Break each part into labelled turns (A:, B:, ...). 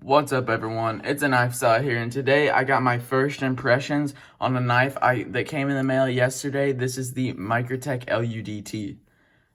A: What's up, everyone? It's a Knife Saw here, and today I got my first impressions on a knife that came in the mail yesterday. This is the Microtech LUDT.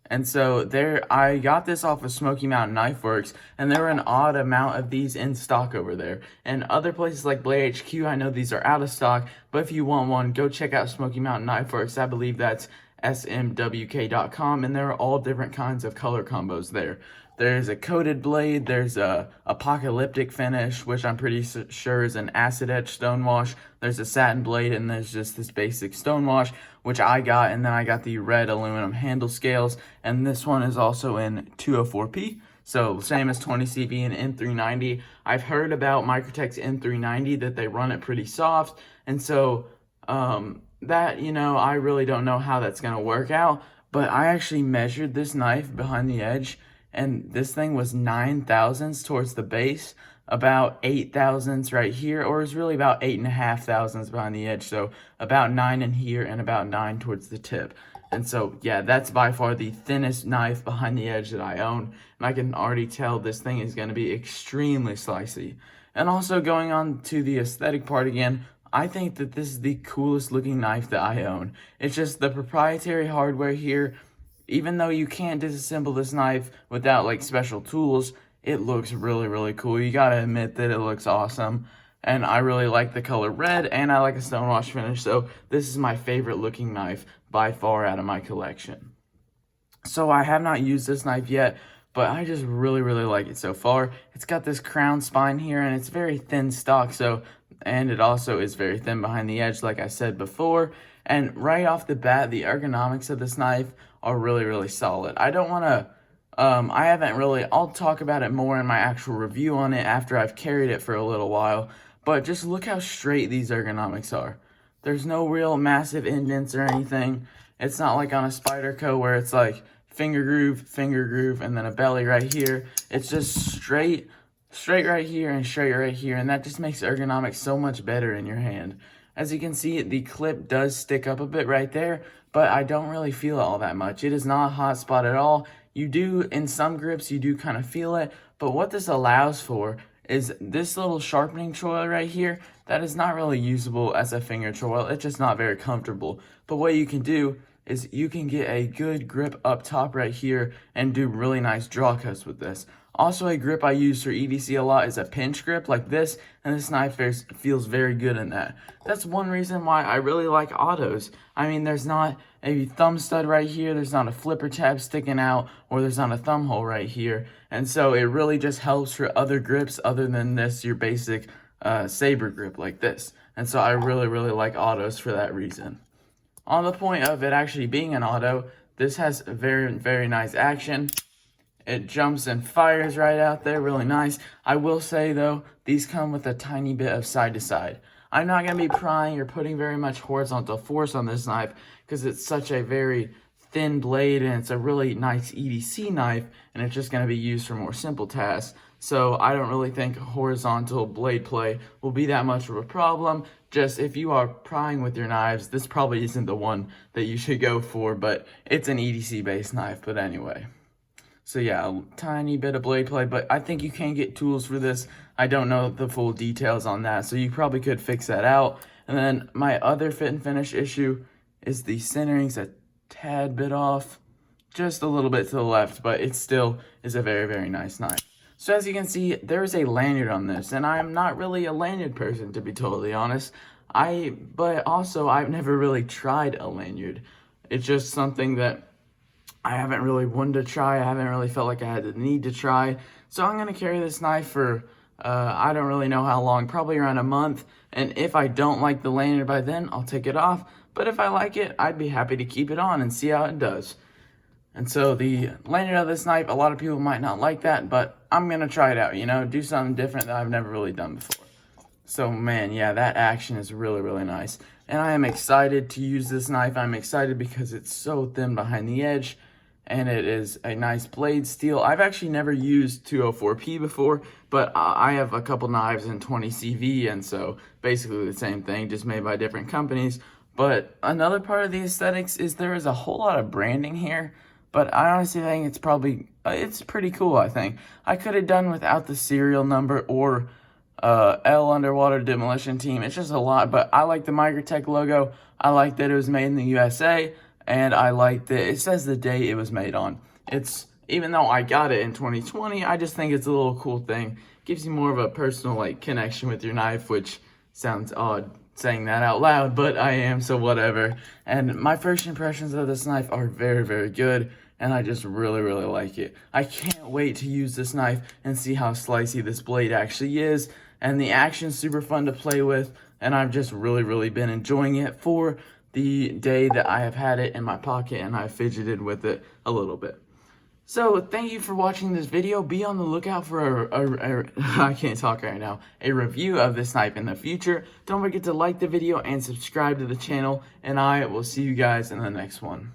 A: And so I got this off of Smoky Mountain Knife Works, and there were an odd amount of these in stock over there. And other places like Blade HQ, I know these are out of stock, but if you want one, go check out Smoky Mountain Knife Works. I believe that's smwk.com, and there are all different kinds of color combos there. There's a coated blade, there's a apocalyptic finish, which I'm pretty sure is an acid etch stonewash. There's a satin blade, and there's just this basic stonewash, which I got, and then I got the red aluminum handle scales, and this one is also in 204p. So same as 20CV and M390. I've heard about Microtech's M390 that they run it pretty soft, and so I really don't know how that's gonna work out. But I actually measured this knife behind the edge, and this thing was 9 thousandths towards the base, about 8 thousandths right here, or it's really about 8.5 thousandths behind the edge. So about 9 in here and about 9 towards the tip. And so, yeah, that's by far the thinnest knife behind the edge that I own. And I can already tell this thing is going to be extremely slicey. And also, going on to the aesthetic part again, I think that this is the coolest looking knife that I own. It's just the proprietary hardware here. Even though you can't disassemble this knife without like special tools, it looks really, really cool. You gotta admit that it looks awesome. And I really like the color red, and I like a stonewash finish, so this is my favorite looking knife by far out of my collection. So I have not used this knife yet, but I just really, really like it so far. It's got this crown spine here, and it's very thin stock, and it also is very thin behind the edge, like I said before. And right off the bat, the ergonomics of this knife are really, really solid. I don't want to, I'll talk about it more in my actual review on it after I've carried it for a little while, but just look how straight these ergonomics are. There's no real massive indents or anything. It's not like on a Spyderco where it's like finger groove, and then a belly right here. It's just straight right here and straight right here, and that just makes ergonomics so much better in your hand. As you can see, the clip does stick up a bit right there, but I don't really feel it all that much. It is not a hot spot at all. You do, in some grips, you do kind of feel it, but what this allows for is this little sharpening choil right here that is not really usable as a finger choil. It's just not very comfortable. But what you can do is you can get a good grip up top right here and do really nice draw cuts with this. Also, a grip I use for EDC a lot is a pinch grip like this, and this knife feels very good in that. That's one reason why I really like autos. I mean, there's not a thumb stud right here, there's not a flipper tab sticking out, or there's not a thumb hole right here. And so it really just helps for other grips other than this, your basic saber grip like this. And so I really, really like autos for that reason. On the point of it actually being an auto, this has very, very nice action. It jumps and fires right out there, really nice. I will say though, these come with a tiny bit of side to side. I'm not going to be prying or putting very much horizontal force on this knife because it's such a very thin blade and it's a really nice EDC knife, and it's just going to be used for more simple tasks. So I don't really think horizontal blade play will be that much of a problem. Just if you are prying with your knives, this probably isn't the one that you should go for, but it's an EDC based knife. But anyway. So yeah, a tiny bit of blade play, but I think you can get tools for this. I don't know the full details on that, so you probably could fix that out. And then my other fit and finish issue is the centering's a tad bit off, just a little bit to the left, but it still is a very, very nice knife. So as you can see, there is a lanyard on this, and I'm not really a lanyard person, to be totally honest. But also I've never really tried a lanyard. It's just something that I haven't really wanted to try. I haven't really felt like I had the need to try. So I'm going to carry this knife for, I don't really know how long, probably around a month. And if I don't like the lanyard by then, I'll take it off. But if I like it, I'd be happy to keep it on and see how it does. And so the lanyard of this knife, a lot of people might not like that, but I'm going to try it out, do something different that I've never really done before. So man, yeah, that action is really, really nice. And I am excited to use this knife. I'm excited because it's so thin behind the edge, and it is a nice blade steel. I've actually never used 204p before, but I have a couple knives in 20CV, and so basically the same thing, just made by different companies. But another part of the aesthetics is there is a whole lot of branding here, but I honestly think it's pretty cool, I think. I could have done without the serial number or L Underwater Demolition Team. It's just a lot, but I like the Microtech logo. I like that it was made in the USA, and I like that it says the day it was made on. It's, even though I got it in 2020, I just think it's a little cool thing. Gives you more of a personal like connection with your knife, which sounds odd saying that out loud, but I am, so whatever. And my first impressions of this knife are very, very good, and I just really, really like it. I can't wait to use this knife and see how slicey this blade actually is, and the action's super fun to play with, and I've just really, really been enjoying it for the day that I have had it in my pocket, and I fidgeted with it a little bit. So thank you for watching this video. Be on the lookout for I can't talk right now, a review of this knife in the future. Don't forget to like the video and subscribe to the channel, and I will see you guys in the next one.